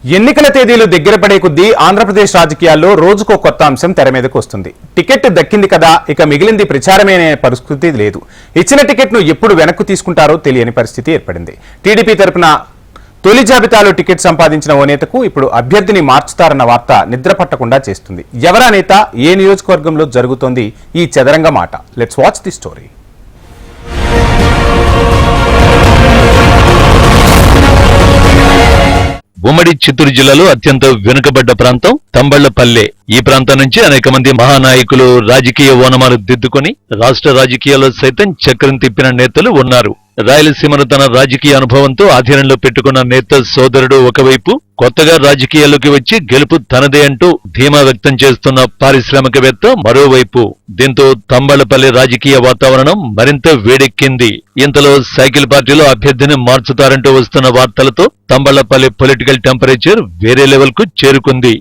ఎన్నికల తేదీలు దగ్గర పడే కొద్దీ ఆంధ్రప్రదేశ్ రాజకీయాల్లో రోజుకో కొత్త అంశం తెర మీదకు వస్తుంది. టికెట్ దక్కింది కదా, ఇక మిగిలింది ప్రచారమే అనే పరిస్థితి లేదు. ఇచ్చిన టికెట్ను ఎప్పుడు వెనక్కు తీసుకుంటారో తెలియని పరిస్థితి ఏర్పడింది. టీడీపీ తరపున తొలి జాబితాలో టికెట్ సంపాదించిన ఓ నేతకు ఇప్పుడు అభ్యర్థిని మార్చుతారన్న వార్త నిద్ర పట్టకుండా చేస్తుంది. ఎవరా నేత, ఏ నియోజకవర్గంలో జరుగుతోంది ఈ చదరంగ మాట? Let's watch the story. ఉమ్మడి చిత్తూరు జిల్లాలో అత్యంత వెనుకబడ్డ ప్రాంతం తంబళ్లపల్లె. ఈ ప్రాంతం నుంచి అనేక మంది మహానాయకులు రాజకీయ ఓనమాలు దిద్దుకొని రాష్ట్ర రాజకీయాల్లో సైతం చక్రం తిప్పిన నేతలు ఉన్నారు. రాయలసీమను తన రాజకీయ అనుభవంతో ఆధీనంలో పెట్టుకున్న నేత సోదరుడు ఒకవైపు, కొత్తగా రాజకీయాల్లోకి వచ్చి గెలుపు తనదే అంటూ ధీమా వ్యక్తం చేస్తున్న పారిశ్రామికవేత్త మరోవైపు. దీంతో తంబళ్లపల్లి రాజకీయ వాతావరణం మరింత వేడెక్కింది. ఇంతలో సైకిల్ పార్టీలో అభ్యర్థిని మార్చుతారంటూ వస్తున్న వార్తలతో తంబళ్లపల్లి పొలిటికల్ టెంపరేచర్ వేరే లెవెల్ కు చేరుకుంది.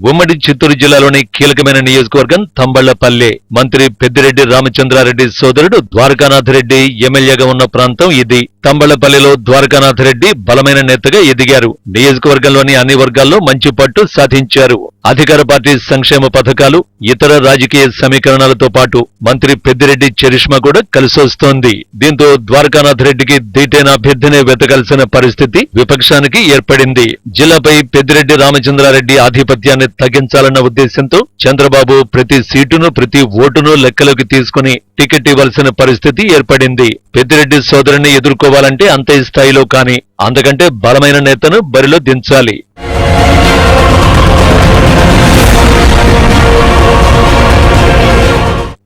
ఉమ్మడి చిత్తూరు జిల్లాలోని కీలకమైన నియోజకవర్గం తంబళ్లపల్లె. మంత్రి పెద్దిరెడ్డి రామచంద్రారెడ్డి సోదరుడు ద్వారకానాథరెడ్డి ఎమ్మెల్యేగా ఉన్న ప్రాంతం ఇది. తంబళ్లపల్లిలో ద్వారకానాథరెడ్డి బలమైన నేతగా ఎదిగారు. నియోజకవర్గంలోని అన్ని వర్గాల్లో మంచి పట్టు సాధించారు. అధికార పార్టీ సంక్షేమ పథకాలు, ఇతర రాజకీయ సమీకరణాలతో పాటు మంత్రి పెద్దిరెడ్డి చరిష్మా కూడా కలిసొస్తోంది. దీంతో ద్వారకానాథరెడ్డికి ధీటైన అభ్యర్థినే వెతకాల్సిన పరిస్థితి విపక్షానికి ఏర్పడింది. జిల్లాపై పెద్దిరెడ్డి రామచంద్రారెడ్డి ఆధిపత్యాన్ని తగ్గించాలన్న ఉద్దేశంతో చంద్రబాబు ప్రతి సీటును, ప్రతి ఓటును లెక్కలోకి తీసుకుని టికెట్ ఇవ్వాల్సిన పరిస్థితి ఏర్పడింది. పెద్దిరెడ్డి సోదరుని ఎదుర్కోవాలంటే అంతే స్థాయిలో కానీ అంతకంటే బలమైన నేతను బరిలో దించాలి.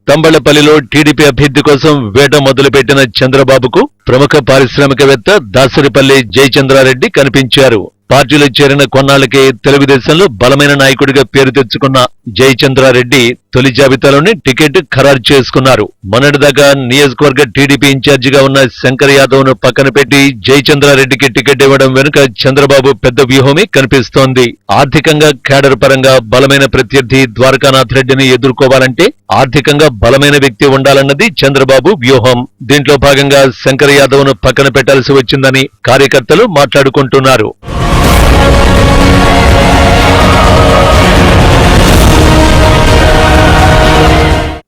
తంబళ్లపల్లిలో టీడీపీ అభ్యర్థి కోసం వేట మొదలుపెట్టిన చంద్రబాబుకు ప్రముఖ పారిశ్రామికవేత్త దాసరిపల్లి జయచంద్రారెడ్డి కనిపించారు. పార్టీలో చేరిన కొన్నాళ్లకే తెలుగుదేశంలో బలమైన నాయకుడిగా పేరు తెచ్చుకున్న జయచంద్రారెడ్డి తొలి జాబితాలోని టికెట్ ఖరారు చేసుకున్నారు. మొన్నటిదాకా నియోజకవర్గ టీడీపీ ఇన్ఛార్జిగా ఉన్న శంకర్ యాదవ్ ను పక్కన పెట్టి జయచంద్రారెడ్డికి టికెట్ ఇవ్వడం వెనుక చంద్రబాబు పెద్ద వ్యూహమే కనిపిస్తోంది. ఆర్థికంగా కేడర్ పరంగా బలమైన ప్రత్యర్థి ద్వారకానాథ్ రెడ్డిని ఎదుర్కోవాలంటే ఆర్థికంగా బలమైన వ్యక్తి ఉండాలన్నది చంద్రబాబు వ్యూహం. దీంట్లో భాగంగా శంకర్ యాదవ్ ను పక్కన పెట్టాల్సి వచ్చిందని కార్యకర్తలు మాట్లాడుకుంటున్నారు.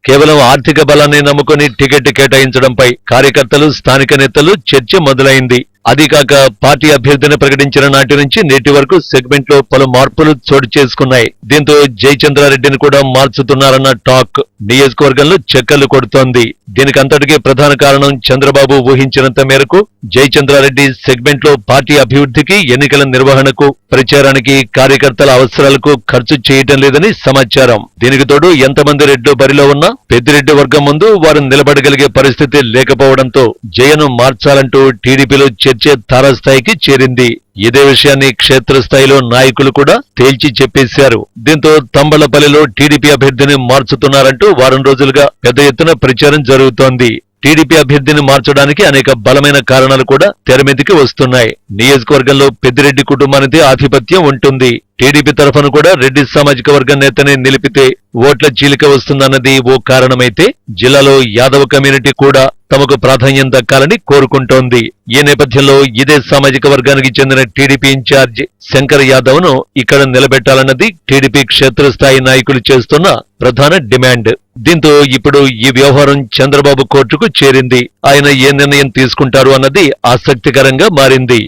కేవలం ఆర్థిక బలాన్ని నమ్ముకుని టికెట్ కేటాయించడంపై కార్యకర్తలు, స్థానిక నేతలు చర్చ మొదలైంది. అదీకాక పార్టీ అభ్యర్థిని ప్రకటించిన నాటి నుంచి నేటి వరకు సెగ్మెంట్ లో పలు మార్పులు చోటు చేసుకున్నాయి. దీంతో జయచంద్రారెడ్డిని కూడా మార్చుతున్నారన్న టాక్ నియోజకవర్గంలో చక్కర్లు కొడుతోంది. దీనికంతటికీ ప్రధాన కారణం చంద్రబాబు ఊహించినంత మేరకు జయచంద్రారెడ్డి సెగ్మెంట్ లో పార్టీ అభివృద్ధికి, ఎన్నికల నిర్వహణకు, ప్రచారానికి, కార్యకర్తల అవసరాలకు ఖర్చు చేయటం లేదని సమాచారం. దీనికి తోడు ఎంతమంది రెడ్లు బరిలో ఉన్నా పెద్దిరెడ్డి వర్గం ముందు వారు నిలబడగలిగే పరిస్థితి లేకపోవడంతో జయను మార్చాలంటూ టీడీపీలో చర్చ తారాస్థాయికి చేరింది. ఇదే విషయాన్ని క్షేత్రస్థాయిలో నాయకులు కూడా తేల్చి చెప్పేశారు. దీంతో తంబళ్లపల్లిలో టీడీపీ అభ్యర్థిని మార్చుతున్నారంటూ వారం రోజులుగా పెద్ద ఎత్తున ప్రచారం జరుగుతోంది. టీడీపీ అభ్యర్థిని మార్చడానికి అనేక బలమైన కారణాలు కూడా తెరమీదికి వస్తున్నాయి. నియోజకవర్గంలో పెద్దిరెడ్డి కుటుంబానికి ఆధిపత్యం ఉంటుంది. టీడీపీ తరఫున కూడా రెడ్డి సామాజిక వర్గం నేతని నిలిపితే ఓట్ల చీలిక వస్తుందన్నది ఓ కారణమైతే, జిల్లాలో యాదవ కమ్యూనిటీ కూడా తమకు ప్రాధాన్యం దక్కాలని కోరుకుంటోంది. ఈ నేపథ్యంలో ఇదే సామాజిక వర్గానికి చెందిన టీడీపీ ఇన్ఛార్జ్ శంకర్ యాదవ్ ను ఇక్కడ నిలబెట్టాలన్నది టీడీపీ క్షేత్రస్థాయి నాయకులు చేస్తున్న ప్రధాన డిమాండ్. దీంతో ఇప్పుడు ఈ వ్యవహారం చంద్రబాబు కోర్టుకు చేరింది. ఆయన ఏ నిర్ణయం తీసుకుంటారు అన్నది ఆసక్తికరంగా మారింది.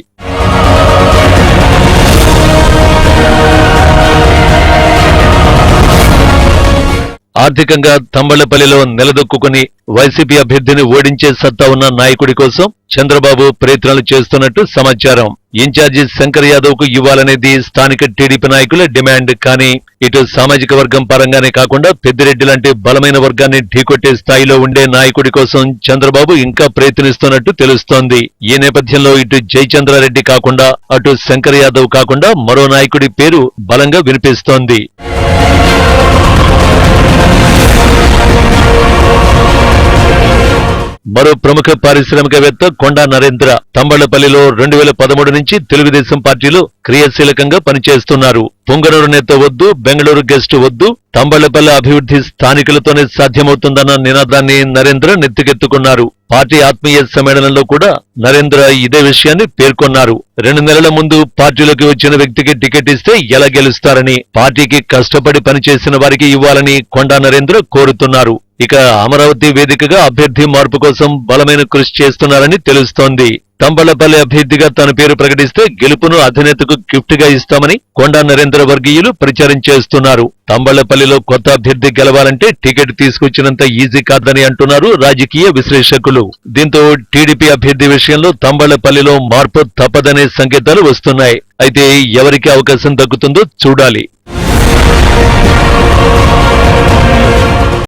ఆర్థికంగా తంబళ్లపల్లిలో నిలదొక్కుని వైసీపీ అభ్యర్థిని ఓడించే సత్తా ఉన్న నాయకుడి కోసం చంద్రబాబు ప్రయత్నాలు చేస్తున్నట్టు సమాచారం. ఇన్ఛార్జి శంకర్ యాదవ్ కు ఇవ్వాలనేది స్థానిక టీడీపీ నాయకుల డిమాండ్. కానీ ఇటు సామాజిక వర్గం పరంగానే కాకుండా పెద్దిరెడ్డి లాంటి బలమైన వర్గాన్ని ఢీకొట్టే స్థాయిలో ఉండే నాయకుడి కోసం చంద్రబాబు ఇంకా ప్రయత్నిస్తున్నట్టు తెలుస్తోంది. ఈ నేపథ్యంలో ఇటు జయచంద్రారెడ్డి కాకుండా, అటు శంకర్ యాదవ్ కాకుండా మరో నాయకుడి పేరు బలంగా వినిపిస్తోంది. మరో ప్రముఖ పారిశ్రామికవేత్త కొండా నరేంద్ర తంబళ్లపల్లిలో 2013 నుంచి తెలుగుదేశం పార్టీలో క్రియాశీలకంగా పనిచేస్తున్నారు. పొంగనూరు నేత వద్దు, బెంగళూరు గెస్ట్ వద్దు, తంబళ్లపల్లి అభివృద్ధి స్థానికులతోనే సాధ్యమవుతుందన్న నినాదాన్ని నరేంద్ర నెత్తికెత్తుకున్నారు. పార్టీ ఆత్మీయ సమ్మేళనంలో కూడా నరేంద్ర ఇదే విషయాన్ని పేర్కొన్నారు. 2 నెలల ముందు పార్టీలోకి వచ్చిన వ్యక్తికి టికెట్ ఇస్తే ఎలా గెలుస్తారని, పార్టీకి కష్టపడి పనిచేసిన వారికి ఇవ్వాలని కొండా నరేంద్ర కోరుతున్నారు. ఇక అమరావతి వేదికగా అభ్యర్థి మార్పు కోసం బలమైన కృషి చేస్తున్నారని తెలుస్తోంది. తంబళ్లపల్లి అభ్యర్థిగా తన పేరు ప్రకటిస్తే గెలుపును అధినేతకు గిఫ్ట్ గా ఇస్తామని కొండా నరేంద్ర వర్గీయులు ప్రచారం చేస్తున్నారు. తంబళ్లపల్లిలో కొత్త అభ్యర్థి గెలవాలంటే టికెట్ తీసుకొచ్చినంత ఈజీ కాదని అంటున్నారు రాజకీయ విశ్లేషకులు. దీంతో టీడీపీ అభ్యర్థి విషయంలో తంబళ్లపల్లిలో మార్పు తప్పదనే సంకేతాలు వస్తున్నాయి. అయితే ఎవరికి అవకాశం దక్కుతుందో చూడాలి.